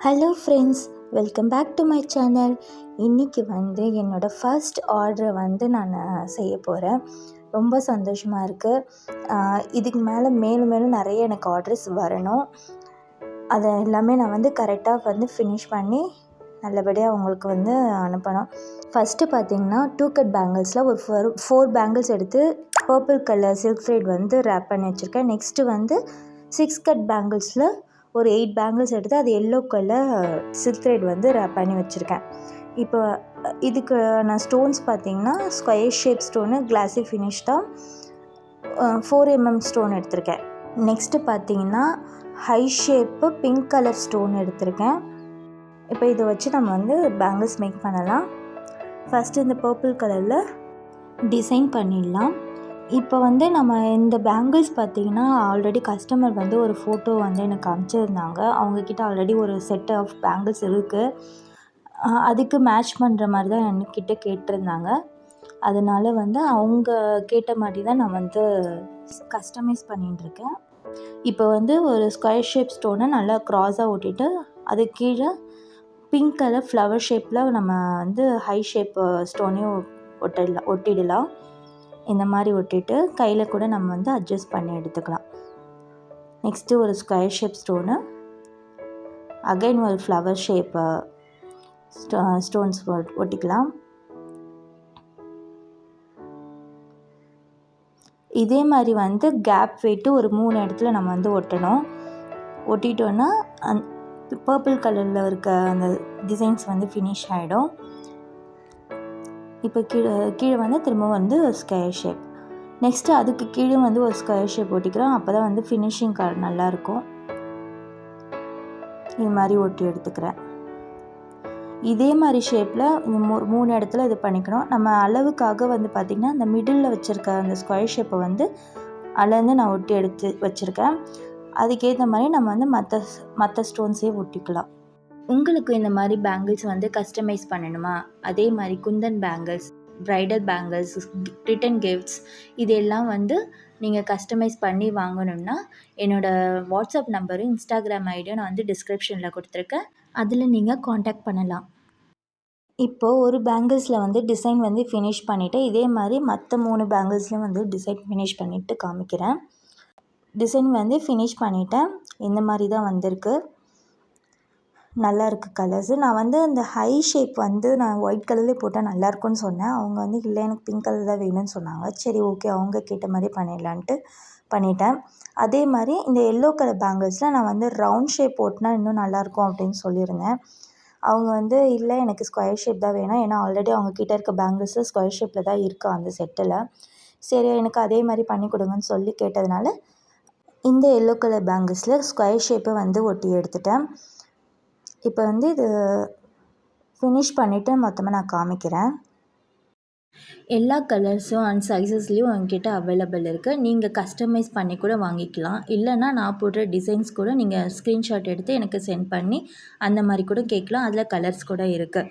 Hello friends, welcome back to my channel. இன்றைக்கி என்னோடய first ஆர்டரை நான் செய்ய போகிறேன். ரொம்ப சந்தோஷமாக இருக்குது. இதுக்கு மேலும் மேலும் நிறைய எனக்கு ஆர்டர்ஸ் வரணும். அதை எல்லாமே நான் கரெக்டாக ஃபினிஷ் பண்ணி நல்லபடியாக அவங்களுக்கு அனுப்பணும். ஃபஸ்ட்டு பார்த்திங்கன்னா 2 கட் பேங்கிள்ஸில் ஒரு 4 பேங்கிள்ஸ் எடுத்து purple colour silk thread wrap பண்ணி வச்சுருக்கேன். நெக்ஸ்ட்டு 6 கட் பேங்கிள்ஸில் ஒரு 8 பேங்கிள்ஸ் எடுத்து அது yellow colour silk thread wrap பண்ணி வச்சுருக்கேன். இப்போ இதுக்கு நான் ஸ்டோன்ஸ் பார்த்திங்கன்னா square shape stone, glassy finish தான் 4mm ஸ்டோன் எடுத்திருக்கேன். நெக்ஸ்ட்டு பார்த்திங்கன்னா high shape pink colour stone எடுத்திருக்கேன். இப்போ இதை வச்சு நம்ம பேங்கிள்ஸ் மேக் பண்ணலாம். ஃபஸ்ட்டு இந்த பர்பிள் கலரில் டிசைன் பண்ணிடலாம். இப்போ நம்ம இந்த பேங்கிள்ஸ் பார்த்திங்கன்னா ஆல்ரெடி கஸ்டமர் ஒரு ஃபோட்டோ எனக்கு அனுப்பிச்சிருந்தாங்க. அவங்கக்கிட்ட ஆல்ரெடி ஒரு செட் ஆஃப் பேங்கிள்ஸ் இருக்குது. அதுக்கு மேட்ச் பண்ணுற மாதிரி தான் என்கிட்ட கேட்டிருந்தாங்க. அதனால் அவங்க கேட்ட மாதிரி தான் நான் கஸ்டமைஸ் பண்ணிட்டுருக்கேன். இப்போ ஒரு ஸ்கொயர் ஷேப் ஸ்டோனை நல்லா க்ராஸாக ஒட்டிட்டு அது கீழே பிங்க் கலர் ஃப்ளவர் ஷேப்பில் நம்ம ஹை ஷேப் ஸ்டோனையும் ஒட்டிடலாம். இந்த மாதிரி ஒட்டிட்டு கையில் கூட நம்ம அட்ஜஸ்ட் பண்ணி எடுத்துக்கலாம். நெக்ஸ்ட்டு ஒரு ஸ்கொயர் ஷேப் ஸ்டோனு, அகைன் ஒரு ஃப்ளவர் ஷேப் ஸ்டோன்ஸ் ஒட்டிக்கலாம். இதே மாதிரி கேப் விட்டு ஒரு 3 இடத்துல நம்ம ஒட்டணும். ஒட்டிட்டோன்னா பர்பிள் கலரில் இருக்க அந்த டிசைன்ஸ் ஃபினிஷ் ஆகிடும். இப்போ கீழே திரும்ப ஒரு ஸ்கொயர் ஷேப். நெக்ஸ்ட்டு அதுக்கு கீழே ஒரு ஸ்கொயர் ஷேப் ஒட்டிக்கிறோம். அப்போ தான் ஃபினிஷிங் நல்லாயிருக்கும். இது மாதிரி ஒட்டி எடுத்துக்கிறேன். இதே மாதிரி ஷேப்பில் இந்த 3 இடத்துல இது பண்ணிக்கணும். நம்ம அளவுக்காக பார்த்திங்கன்னா அந்த மிடில் வச்சுருக்க அந்த ஸ்கொயர் ஷேப்பை அளந்து நான் ஒட்டி எடுத்து வச்சுருக்கேன். அதுக்கேற்ற மாதிரி நம்ம மற்ற ஸ்டோன்ஸே ஒட்டிக்கலாம். உங்களுக்கு இந்த மாதிரி பேங்கிள்ஸ் கஸ்டமைஸ் பண்ணணுமா? அதே மாதிரி kundan bangles, bridal bangles, return gifts இதெல்லாம் நீங்கள் கஸ்டமைஸ் பண்ணி வாங்கணுன்னா என்னோடய வாட்ஸ்அப் நம்பரும் இன்ஸ்டாகிராம் ஐடியும் நான் டிஸ்கிரிப்ஷனில் கொடுத்துருக்கேன். அதில் நீங்கள் காண்டாக்ட் பண்ணலாம். இப்போது ஒரு பேங்கிள்ஸில் டிசைன் ஃபினிஷ் பண்ணிவிட்டு இதே மாதிரி மற்ற 3 பேங்கிள்ஸ்லையும் டிசைன் ஃபினிஷ் பண்ணிவிட்டு காமிக்கிறேன். டிசைன் ஃபினிஷ் பண்ணிவிட்டேன். இந்த மாதிரி தான் வந்திருக்கு. நல்லா இருக்குது கலர்ஸு. நான் அந்த ஹை ஷேப் நான் ஒயிட் கலர்லேயே போட்டால் நல்லாயிருக்கும்னு சொன்னேன். அவங்க இல்லை எனக்கு பிங்க் கலர் தான் வேணும்னு சொன்னாங்க. சரி ஓகே, அவங்க கேட்ட மாதிரி பண்ணிடலான்ட்டு பண்ணிட்டேன். அதே மாதிரி இந்த எல்லோ கலர் பேங்கிள்ஸில் நான் ரவுண்ட் ஷேப் போட்டினா இன்னும் நல்லாயிருக்கும் அப்படின்னு சொல்லியிருந்தேன். அவங்க இல்லை எனக்கு ஸ்கொயர் ஷேப் தான் வேணும். ஏன்னா ஆல்ரெடி அவங்க கிட்டே இருக்க பேங்கிள்ஸில் ஸ்கொயர் ஷேப்பில் தான் இருக்குது அந்த செட்டில். சரி எனக்கு அதே மாதிரி பண்ணி கொடுங்கன்னு சொல்லி கேட்டதுனால இந்த எல்லோ கலர் பேங்கிள்ஸில் ஸ்கொயர் ஷேப்பை ஒட்டி எடுத்துட்டேன். இப்போ இது ஃபினிஷ் பண்ணிவிட்டு மொத்தமாக நான் காமிக்கிறேன். எல்லா கலர்ஸும் அண்ட் சைஸஸ்லேயும் என்கிட்ட அவைலபிள் இருக்குது. நீங்கள் கஸ்டமைஸ் பண்ணி கூட வாங்கிக்கலாம். இல்லைனா நான் போடுற டிசைன்ஸ் கூட நீங்கள் ஸ்க்ரீன்ஷாட் எடுத்து எனக்கு சென்ட் பண்ணி அந்த மாதிரி கூட கேட்கலாம். அதில் கலர்ஸ் கூட இருக்குது.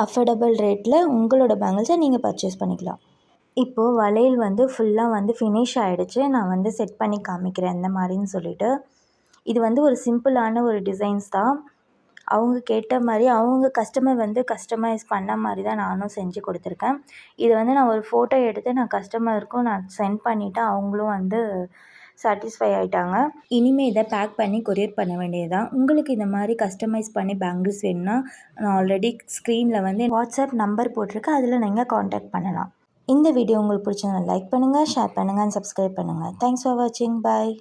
அஃபோர்டபுள் ரேட்டில் உங்களோட பேங்கிள்ஸை நீங்கள் பர்ச்சேஸ் பண்ணிக்கலாம். இப்போது வளையல் ஃபுல்லாக ஃபினிஷ் ஆகிடுச்சு. நான் செட் பண்ணி காமிக்கிறேன் இந்த மாதிரின்னு சொல்லிவிட்டு. இது ஒரு சிம்பிளான ஒரு டிசைன்ஸ் தான். அவங்க கேட்ட மாதிரி அவங்க கஸ்டமர் கஸ்டமைஸ் பண்ண மாதிரி தான் நானும் செஞ்சு கொடுத்துருக்கேன். இது நான் ஒரு ஃபோட்டோ எடுத்து நான் கஸ்டமருக்கும் நான் சென்ட் பண்ணிவிட்டேன். அவங்களும் சாட்டிஸ்ஃபை ஆகிட்டாங்க. இனிமேல் இதை பேக் பண்ணி கொரியர் பண்ண வேண்டியது தான். உங்களுக்கு இந்த மாதிரி கஸ்டமைஸ் பண்ணி பேங்கிள்ஸ் வேணும்னா நான் ஆல்ரெடி ஸ்க்ரீனில் வாட்ஸ்அப் நம்பர் போட்டிருக்கேன். அதில் நீங்கள் காண்டாக்ட் பண்ணலாம். இந்த வீடியோ உங்களுக்கு பிடிச்சதுனா லைக் பண்ணுங்கள், ஷேர் பண்ணுங்கள் அண்ட் சப்ஸ்கிரைப் பண்ணுங்கள். தேங்க்ஸ் ஃபார் வாட்சிங். பாய்.